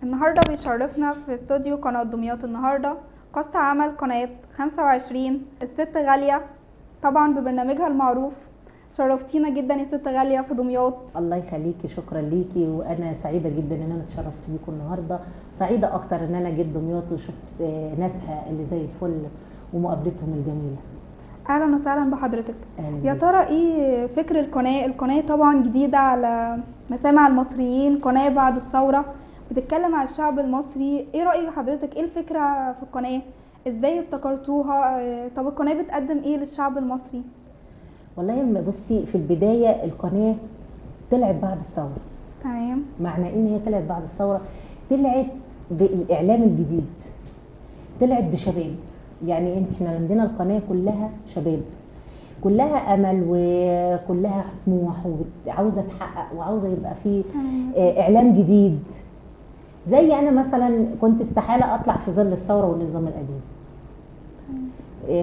النهاردة بيشرفنا في استوديو قناة دمياط النهاردة قصة عمل قناة 25 الست غالية، طبعا ببرنامجها المعروف. شرفتينا جدا يا ست غالية في دمياط. الله يخليكي، شكرا ليكي، وانا سعيده جدا ان انا اتشرفت بيكم النهارده. سعيده اكتر ان انا جيت دمياط وشفت ناسها اللي زي الفل ومقابلتهم الجميله. اهلا وسهلا بحضرتك. يا بيك. ترى ايه فكر القناة طبعا جديدة على مسامع المصريين، قناة بعد الثورة بتتكلم عن الشعب المصري. ايه رأي حضرتك؟ ايه الفكرة في القناة؟ ازاي ابتكرتوها؟ طب القناة بتقدم ايه للشعب المصري؟ والله بصي، في البدايه القناه طلعت بعد الثوره. تمام. معنى ان هي طلعت بعد الثوره، طلعت بالاعلام الجديد، طلعت بشباب. يعني احنا عندنا القناه كلها شباب، كلها امل وكلها طموح وعاوزه تحقق وعاوزه يبقى في اعلام جديد. زي انا مثلا كنت استحاله اطلع في ظل الثوره والنظام القديم.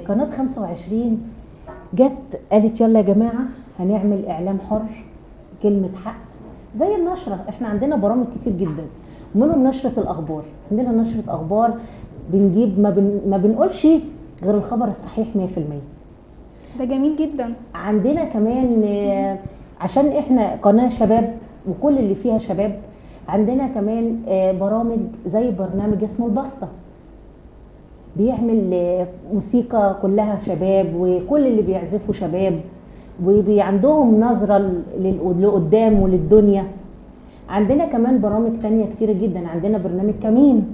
قناه 25 جت قالت يلا يا جماعه هنعمل اعلام حر، كلمه حق. زي النشره، احنا عندنا برامج كتير جدا، ومنهم نشره الاخبار. عندنا نشره اخبار بنجيب ما بنقولش غير الخبر الصحيح 100%. ده جميل جدا. عندنا كمان عشان احنا قناه شباب وكل اللي فيها شباب، عندنا كمان برامج زي برنامج اسمه البسطه، بيعمل موسيقى كلها شباب وكل اللي بيعزفوا شباب وعندهم نظرة لقدام وللدنيا. عندنا كمان برامج تانية كتيرة جدا. عندنا برنامج كمين.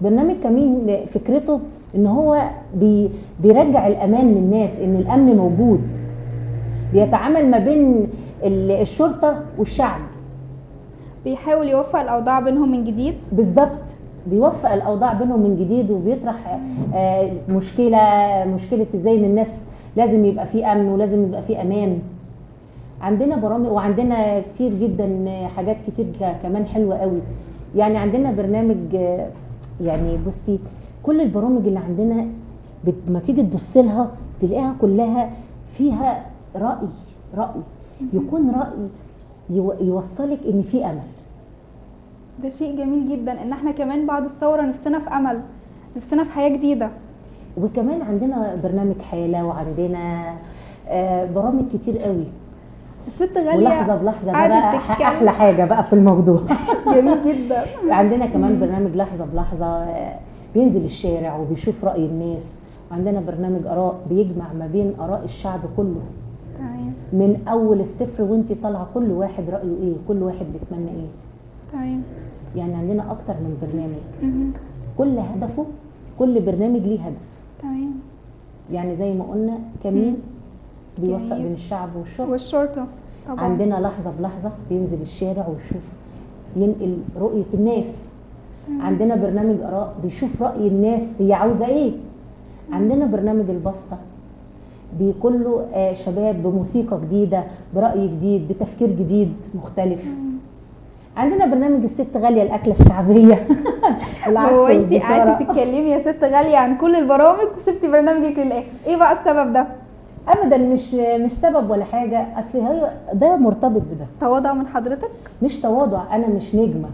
برنامج كمين فكرته ان هو بيرجع الامان للناس، ان الامن موجود، بيتعامل ما بين الشرطة والشعب، بيحاول يوفق الاوضاع بينهم من جديد. بالظبط، بيوفق الاوضاع بينهم من جديد وبيطرح مشكله ازاي ان الناس لازم يبقى في امن ولازم يبقى في امان. عندنا برامج وعندنا كتير جدا حاجات كتير كمان حلوه قوي. يعني عندنا برنامج يعني بصي، كل البرامج اللي عندنا ما تيجي تبص لها تلاقيها كلها فيها رأي يكون رأي يوصلك ان في امل. ده شيء جميل جدا ان احنا كمان بعد الثورة نفسنا في امل، نفسنا في حياة جديدة. وكمان عندنا برنامج حالة، وعندنا برامج كتير قوي. الست غالية ولحظة بلحظة بقى قعدت تتكلم. احلى حاجة بقى في الموضوع. جميل جدا. عندنا كمان برنامج لحظة بلحظة بينزل الشارع وبيشوف رأي الناس. وعندنا برنامج آراء بيجمع ما بين آراء الشعب كله، تمام من اول الصفر وانتي طالعة كل واحد رأيه ايه، كل واحد بيتمنى ايه. تمام. يعني عندنا اكتر من برنامج، مهم. كل هدفه، كل برنامج ليه هدف. تمام. يعني زي ما قلنا كمين بيوفق جميل. بين الشعب والشرطة. والشرطة طبعا. عندنا لحظة بلحظة بينزل الشارع ويشوف، ينقل رؤية الناس. عندنا برنامج آراء بيشوف رأي الناس هي عاوزة ايه. عندنا برنامج البسطة بكله شباب بموسيقى جديدة، برأي جديد، بتفكير جديد مختلف. عندنا برنامج الست غالية، الأكلة الشعبية. هو انت قعدتي تتكلمي يا ست غالية عن كل البرامج وسبتي برنامجك للآخر، ايه بقى السبب ده؟ ابدا مش سبب ولا حاجه، اصل هي ده مرتبط بده. تواضع من حضرتك؟ مش تواضع، انا مش نجمه.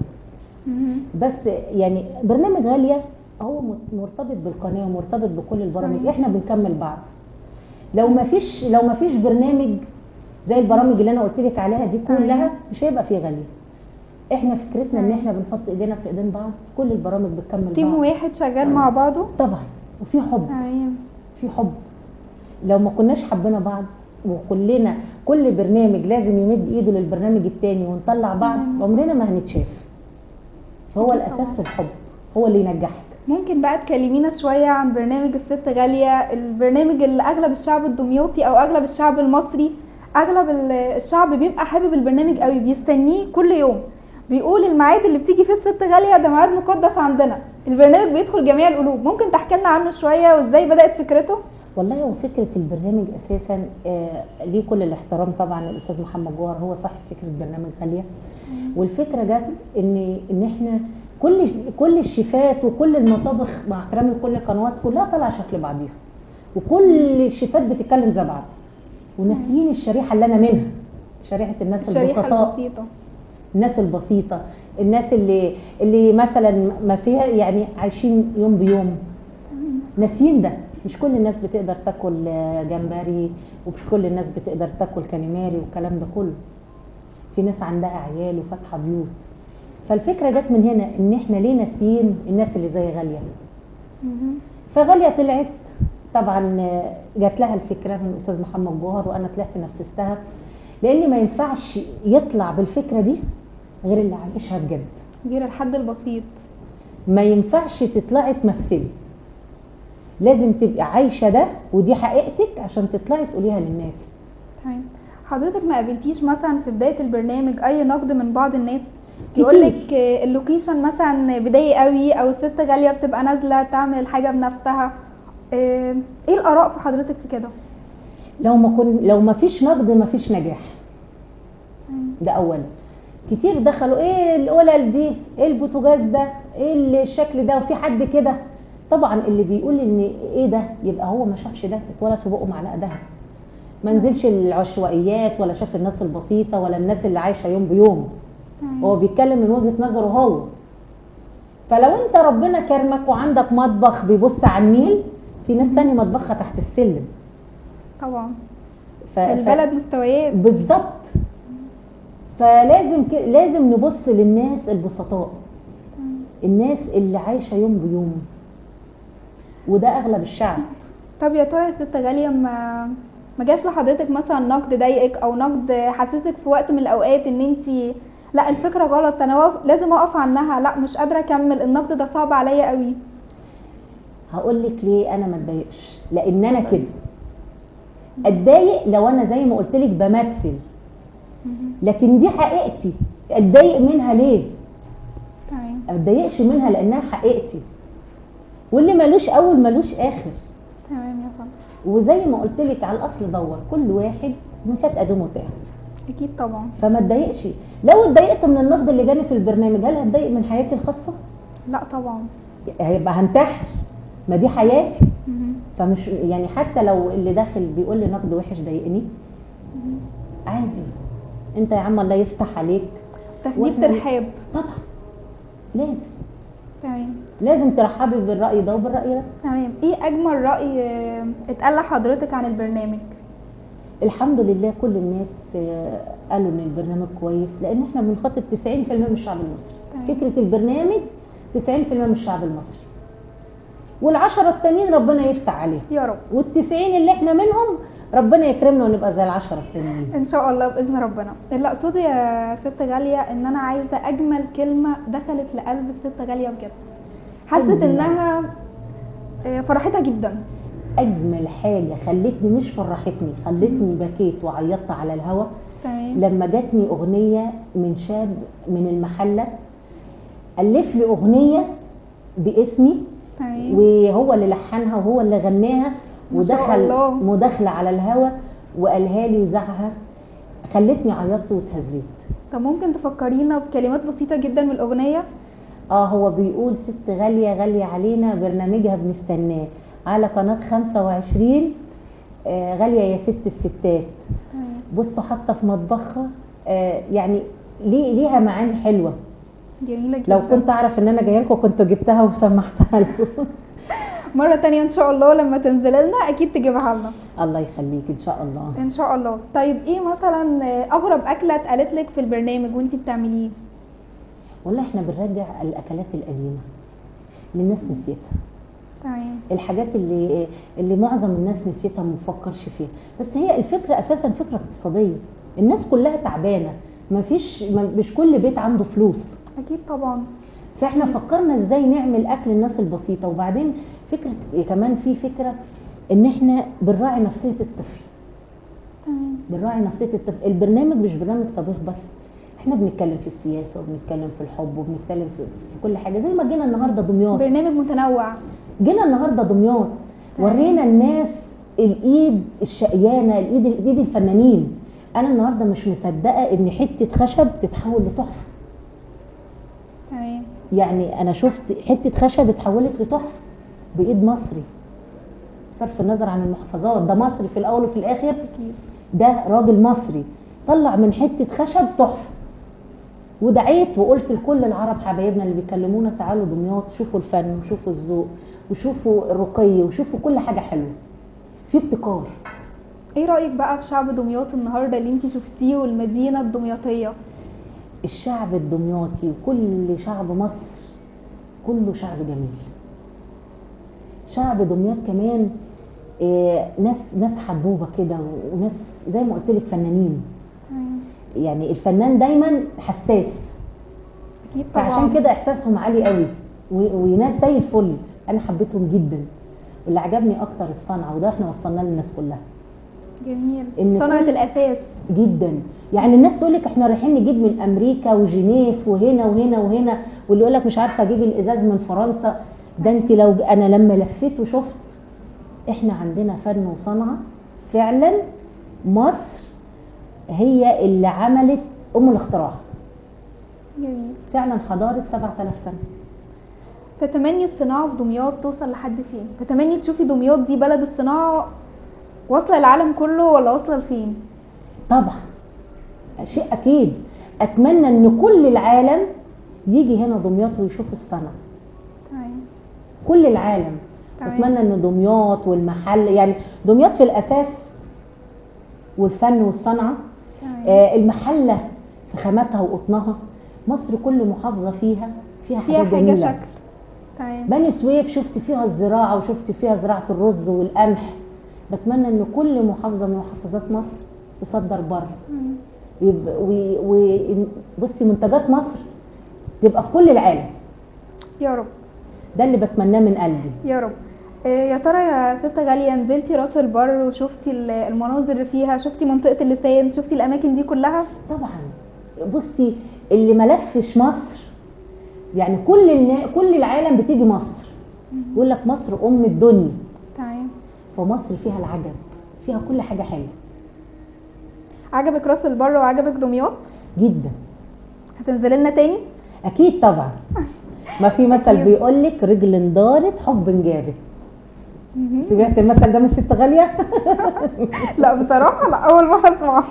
بس يعني برنامج غاليه هو مرتبط بالقناه ومرتبط بكل البرامج. احنا بنكمل بعض. لو ما فيش برنامج زي البرامج اللي انا قلت لك عليها دي كلها مش هيبقى فيه غاليه. احنا فكرتنا ان احنا بنحط ايدينا في ايدين بعض، كل البرامج بتكمل بعض، تيم واحد شغال مع بعضه طبعا، وفي حب. تمام. في حب. لو ما كناش حبينا بعض وكلنا كل برنامج لازم يمد ايده للبرنامج التاني ونطلع بعض، عمرنا ما هنتشاف. فهو الاساس في الحب، هو اللي ينجحك. ممكن بقى تكلمينا شوية عن برنامج الست غالية، البرنامج اللي اغلب الشعب الدمياطي او اغلب الشعب المصري، اغلب الشعب بيبقى حابب البرنامج قوي، بيستنيه كل يوم، بيقول الميعاد اللي بتيجي فيه الست غالية ده ميعاد مقدس عندنا. البرنامج بيدخل جميع القلوب. ممكن تحكي لنا عنه شوية وازاي بدأت فكرته؟ والله هو فكره البرنامج اساسا ليه كل الاحترام طبعا الاستاذ محمد جوهر، هو صاحب فكره برنامج غاليه. والفكره جت ان احنا كل الشيفات وكل المطابخ، مع احترامي لكل القنوات، كلها طالعه شكل بعضيها، وكل الشيفات بتتكلم زي بعض، وناسيين الشريحه اللي انا منها، شريحه الناس الشريحة البسطاء. البسيطة. الناس البسيطه، الناس اللي مثلا ما فيها يعني عايشين يوم بيوم، ناسيين ده. مش كل الناس بتقدر تاكل جمبري، ومش كل الناس بتقدر تاكل كاليماري والكلام ده كله. في ناس عندها عيال وفاتحه بيوت. فالفكره جت من هنا، ان احنا ليه ناسيين الناس اللي زي غاليه. فغاليه طلعت طبعا، جات لها الفكره من الاستاذ محمد جوهر، وانا طلعت نفذتها، لان ما ينفعش يطلع بالفكره دي غير اللي عايشها بجد، غير الحد البسيط. ما ينفعش تطلعي تمثلي، لازم تبقي عايشه ده ودي حقيقتك عشان تطلعي تقوليها للناس. تمام. حضرتك ما قابلتيش مثلا في بدايه البرنامج اي نقد من بعض الناس كتير. يقول لك اللوكيشن مثلا بدائي قوي، او الست غاليه بتبقى نازله تعمل حاجه بنفسها؟ ايه الاراء في حضرتك في كده؟ لو ما فيش نقد ما فيش نجاح. ده اولا. كتير دخلوا ايه القلل دي، ايه البوتاجاز ده، ايه الشكل ده، وفي حد كده. طبعا اللي بيقول ان ايه ده يبقى هو ما شافش ده، اتولد في بقه معلقه دهب، ما نزلش العشوائيات ولا شاف الناس البسيطه ولا الناس اللي عايشه يوم بيوم. هو بيتكلم من وجهه نظره هو. فلو انت ربنا كرمك وعندك مطبخ بيبص على النيل، في ناس تاني مطبخها تحت السلم. طبعا البلد مستويات بالظبط. فلازم لازم نبص للناس البسطاء، الناس اللي عايشه يوم بيوم، وده اغلب الشعب. طب يا ترى يا ست غاليه، ما جاش لحضرتك مثلا نقد ضايقك، او نقد حسسك في وقت من الاوقات ان انت لا الفكره غلط، انا لازم اقف عنها، لا مش قادره اكمل، النقد ده صعب عليا قوي؟ هقول لك ليه انا ما اتضايقش، لان انا كده. اتضايق لو انا زي ما قلت لك بمثل، لكن دي حقيقتي. اتضايق منها ليه؟ تمام. ما اتضايقش منها لانها حقيقتي، واللي ملوش اول ملوش اخر. تمام يا فندم. وزي ما قلت لك على الاصل دور، كل واحد من فات ادمه تاه. اكيد طبعا. فما اتضايقش. لو اتضايقت من النقد اللي جاني في البرنامج، هل هتضايق من حياتي الخاصه؟ لا طبعا. هيبقى هنتحر، ما دي حياتي. فمش يعني حتى لو اللي داخل بيقول لي نقد وحش ضايقني، عادي. انت يا عم الله يفتح عليك. تخدير ترحاب. طبعا لازم. تمام. لازم ترحبي بالرأي ده وبالرأي ده. تمام. ايه اجمل رأي اتقال لحضرتك عن البرنامج؟ الحمد لله كل الناس قالوا ان البرنامج كويس، لان احنا بنخاطب 90% من الشعب المصري. فكرة البرنامج 90% من الشعب المصري، وال10 التانيين ربنا يفتح عليهم يا رب، وال90 اللي احنا منهم ربنا يكرمنا ونبقى زي ال10 التانيين ان شاء الله باذن ربنا. اللي اقصده يا ست غاليه ان انا عايزه اجمل كلمه دخلت لقلب الست غاليه بجد، حست انها فرحتها جدا. اجمل حاجه خلتني، مش فرحتني، خلتني بكيت وعيطت على الهوا. لما جاتني اغنيه من شاب من المحله، الف لي اغنيه باسمي، وهو اللي لحنها وهو اللي غناها، ودخل مداخله على الهوا وقالها لي وزعها، خلتني عيطت واتهزيت. طب ممكن تفكرينا بكلمات بسيطه جدا من الاغنيه؟ هو بيقول: ست غاليه غاليه علينا، برنامجها بنستناه على قناه 25، غاليه يا ست الستات. بصوا حاطه في مطبخها، يعني ليها معاني حلوه جميله جدا. لو كنت اعرف ان انا جايه لكم كنت جبتها وسمعتها لكم. مره تانية ان شاء الله لما تنزل لنا اكيد تجيبها لنا. الله يخليك، ان شاء الله. ان شاء الله. طيب ايه مثلا اغرب اكله اتقالت لك في البرنامج وانت بتعمليه؟ والله احنا بنرجع الاكلات القديمه اللي الناس نسيتها. تمام. الحاجات اللي معظم الناس نسيتها ما بتفكرش فيها، بس هي الفكره اساسا فكره اقتصاديه. الناس كلها تعبانه، مش كل بيت عنده فلوس. اكيد طبعا. فاحنا فكرنا ازاي نعمل اكل الناس البسيطه. وبعدين فكره كمان، في فكره ان احنا بنراعي نفسيه الطفل. تمام. بنراعي نفسيه الطفل. البرنامج مش برنامج طبيخ بس، احنا بنتكلم في السياسه وبنتكلم في الحب وبنتكلم في كل حاجه. زي ما جينا النهارده دمياط، برنامج متنوع. جينا النهارده دمياط، ورينا الناس الايد الشقيانه، الايد الفنانين. انا النهارده مش مصدقه ان حته خشب تتحول لتحفه. تمام. يعني انا شفت حته خشب اتحولت لتحفه بايد مصري، بصرف النظر عن المحافظات، ده مصري في الاول وفي الاخر. ده راجل مصري طلع من حته خشب تحفه. ودعيت وقلت لكل العرب حبايبنا اللي بيكلمونا تعالوا دمياط، شوفوا الفن وشوفوا الذوق وشوفوا الرقي وشوفوا كل حاجه حلوه، في ابتكار. ايه رايك بقى في شعب دمياط النهارده اللي انت شفتيه والمدينه الدمياطيه؟ الشعب الدمياطي وكل شعب مصر كله شعب جميل. شعب دمياط كمان ناس حبوبه كده، وناس زي ما قلت لك فنانين. يعني الفنان دايما حساس، اكيد طبعا. فعشان كده احساسهم عالي قوي، وناس زي الفل. انا حبيتهم جدا، واللي عجبني اكتر الصنعه، وده احنا وصلنا للناس كلها. جميل. إن صنعة كل- الاساس. جدا. يعني الناس تقول لك احنا رايحين نجيب من امريكا وجنيف وهنا وهنا وهنا، واللي يقول لك مش عارفه اجيب الازاز من فرنسا. ده انت لو انا لما لفيت وشفت، احنا عندنا فن وصنعه فعلا. مصر هي اللي عملت الاختراع، جميل. فعلا حضاره 7000 سنه. تتمني الصناعه في دمياط توصل لحد فين؟ تتمني تشوفي دمياط دي بلد الصناعه واصله العالم كله ولا واصله لفين؟ طبعا شيء اكيد. اتمنى ان كل العالم يجي هنا دمياط ويشوف الصنعه، تمام. كل العالم. تمام. اتمنى ان دمياط والمحل، يعني دمياط في الاساس والفن والصنعه، تمام. المحله في خاماتها وقطنها. مصر كل محافظه فيها فيها حاجات حاجه جميله. شكل. تمام. بني سويف شفت فيها الزراعه، وشفت فيها زراعه الرز والقمح. بتمنى ان كل محافظه من محافظات مصر تصدر بره، بصي منتجات مصر تبقى في كل العالم. يا رب. ده اللي بتمناه من قلبي. يا رب. يا ترى يا ست غالية، نزلتي راس البر وشفتي المناظر اللي فيها، شفتي منطقة اللسان، شفتي الأماكن دي كلها؟ طبعا. بصي اللي ملفش مصر، يعني كل العالم بتيجي مصر، يقول لك مصر أم الدنيا. تمام. فمصر فيها العجب، فيها كل حاجة حلوة عجبك راس البر وعجبك دمياط؟ جدا. هتنزلي لنا تاني؟ أكيد طبعا. ما في مثل أكيد. بيقول لك رجل دارت حب جابت. سمعت المثل ده من ست غالية؟ لا بصراحة لا، أول مرة أسمعه.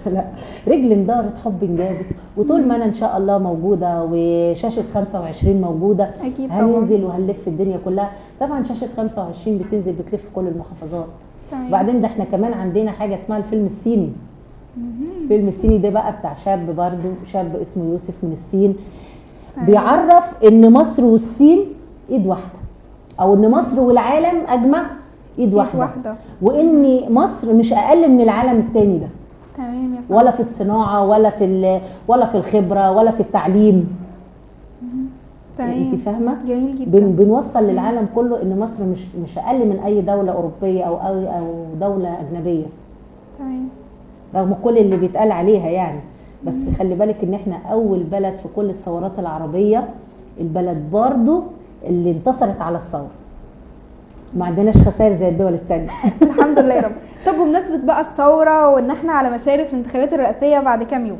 لا، رجل دارت حب جابت. وطول ما انا ان شاء الله موجوده وشاشه 25 موجوده، أكيد طبعا. هننزل وهنلف الدنيا كلها. طبعا شاشه 25 بتنزل بتلف كل المحافظات. تمام. وبعدين ده احنا كمان عندنا حاجه اسمها الفيلم الصيني. الفيلم الصيني ده بقى بتاع شاب، برضو شاب اسمه يوسف من الصين. تمام. بيعرف ان مصر والصين ايد واحده، او ان مصر والعالم اجمع ايد واحده. وان مصر مش اقل من العالم التاني ده. تمام يا فندم. ولا في الصناعه ولا في الخبره ولا في التعليم. تمام. انت فاهمه؟ جميل جدا. بنوصل للعالم كله ان مصر مش اقل من اي دوله اوروبيه او دوله اجنبيه، تمام. رغم كل اللي بيتقال عليها يعني. بس خلي بالك ان احنا اول بلد في كل الثورات العربيه، البلد برضو اللي انتصرت على الثوره، ما عندناش خسائر زي الدول التانية. الحمد لله يا رب. طب بمناسبة بقى الثورة وان احنا على مشارف الانتخابات الرئاسية بعد كام يوم،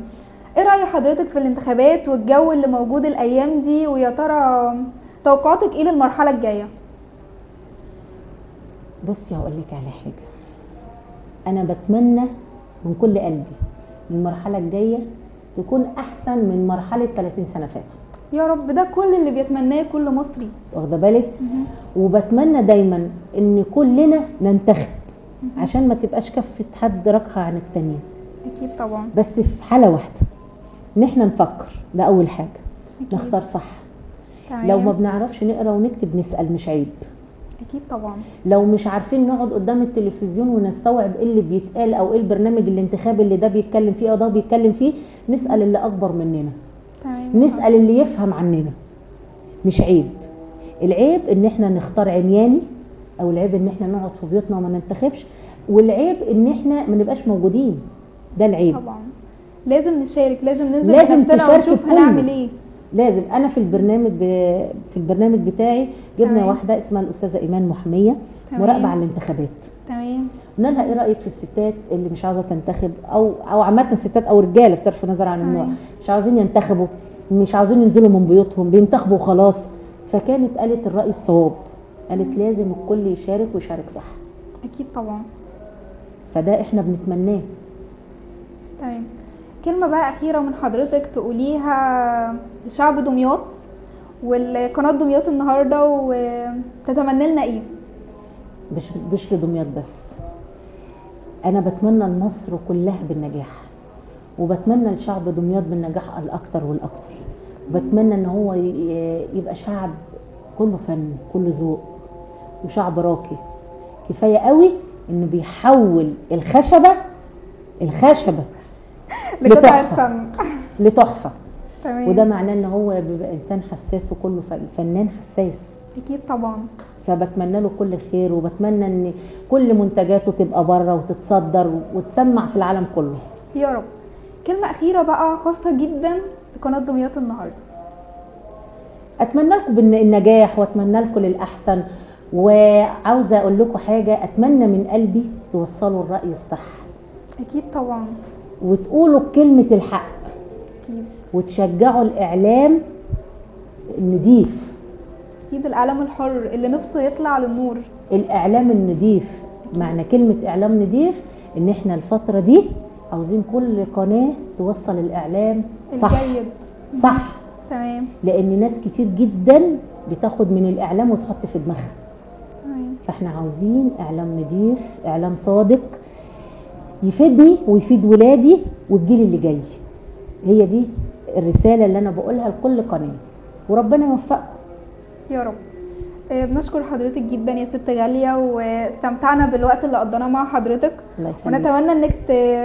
ايه رأي حضرتك في الانتخابات والجو اللي موجود الايام دي؟ ويا ترى توقعاتك ايه للمرحلة الجاية؟ بصي هقول لك على حاجه، انا بتمنى من كل قلبي المرحله الجايه تكون احسن من مرحله 30 سنه فاتوا. يا رب. ده كل اللي بيتمناه كل مصري. واخده بالك؟ وبتمنى دايما ان كلنا ننتخب، عشان ما تبقاش كفه حد راكحه عن التانيه. اكيد طبعا. بس في حاله واحده، ان احنا نفكر. ده اول حاجه. أكيد. نختار صح. تمام. لو ما بنعرفش نقرا ونكتب نسال، مش عيب. اكيد طبعا. لو مش عارفين نقعد قدام التلفزيون ونستوعب ايه اللي بيتقال، او ايه البرنامج الانتخابي اللي ده بيتكلم فيه او ده بيتكلم فيه، نسال اللي اكبر مننا، تمام. نسال اللي يفهم عننا. مش عيب. العيب ان احنا نختار عمياني، او العيب ان احنا نقعد في بيوتنا وما ننتخبش، والعيب ان احنا ما نبقاش موجودين. ده العيب. طبعا لازم نشارك، لازم ننزل لازم بنفسنا تشارك ونشوف كله. هنعمل ايه. لازم. انا في البرنامج بتاعي جبنا تمام. واحده اسمها الاستاذه ايمان محميه، تمام. مراقبه على الانتخابات. تمام. قلنا لها ايه رايك في الستات اللي مش عاوزه تنتخب، او عامه ستات او رجاله بصرف النظر عن النوع، تمام. مش عاوزين ينتخبوا، مش عاوزين ينزلوا من بيوتهم، بينتخبوا خلاص. فكانت قالت الراي الصواب، قالت لازم الكل يشارك ويشارك صح. اكيد طبعا. فده احنا بنتمناه. تمام. كلمة بقى أخيرة من حضرتك تقوليها لشعب دمياط والقناة دمياط النهاردة، وتتمنى لنا ايه؟ مش لدمياط بس، انا بتمنى لمصر كلها بالنجاح، وبتمنى لشعب دمياط بالنجاح الاكتر والاكتر. بتمنى ان هو يبقى شعب كله فن، كله ذوق، وشعب راقي. كفايه قوي انه بيحول الخشبه لقطعة لتحفه، فن. لتحفه. تمام. وده معناه ان هو بيبقى انسان حساس، وكله فنان حساس. اكيد طبعا. فبتمنى له كل خير، وبتمنى ان كل منتجاته تبقى بره وتتصدر وتسمع في العالم كله. يا رب. كلمة أخيرة بقى خاصة جدا لقناة دمياط النهاردة. اتمنى لكم النجاح، واتمنى لكم للاحسن. وعاوزه اقول لكم حاجه، اتمنى من قلبي توصلوا الراي الصح، أكيد طبعا. وتقولوا كلمه الحق، أكيد. وتشجعوا الاعلام النضيف. أكيد الإعلام الحر اللي نفسه يطلع للنور. الاعلام النضيف، معنى كلمه اعلام نضيف ان احنا الفتره دي عاوزين كل قناه توصل الاعلام صح. الجيد. صح. تمام. لان ناس كتير جدا بتاخد من الاعلام وتحط في دماغها. تمام. فاحنا عاوزين اعلام نضيف، اعلام صادق، يفيدني ويفيد ولادي والجيل اللي جاي. هي دي الرساله اللي انا بقولها لكل قناه، وربنا يوفقكم. يا رب. بنشكر حضرتك جدا يا ست غالية، واستمتعنا بالوقت اللي قضيناه مع حضرتك. الله يخليك. ونتمنى انك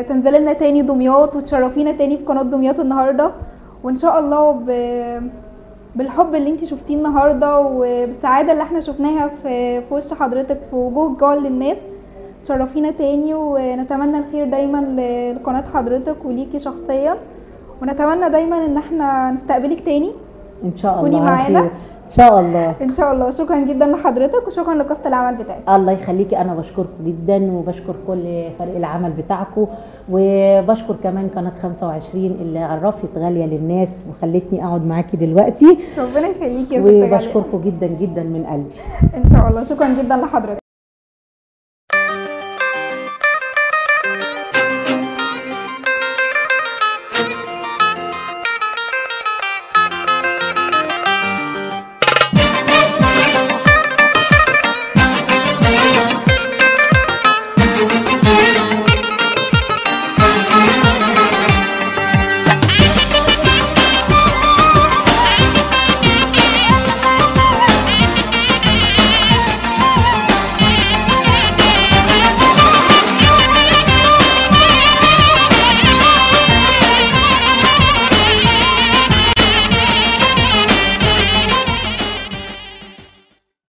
تنزلي لنا تاني دمياط وتشرفينا تاني في قناة دمياط النهاردة، وان شاء الله بالحب اللي انت شفتيه النهاردة وبالسعادة اللي احنا شفناها في وش حضرتك في وجوه كل الناس، تشرفينا تاني. ونتمنى الخير دايما لقناة حضرتك وليكي شخصيا، ونتمنى دايما ان احنا نستقبلك تاني ان شاء كوني الله معانا. خير. ان شاء الله. ان شاء الله. شكرا جدا لحضرتك، وشكرا لقصة العمل بتاعك. الله يخليكي. انا بشكركم جدا، وبشكر كل فريق العمل بتاعكم، وبشكر كمان قناه 25 اللي عرفت غاليه للناس وخلتني اقعد معاكي دلوقتي. ربنا يخليكي يا ست غالية. وبشكركم جدا جدا من قلبي. ان شاء الله. شكرا جدا لحضرتك.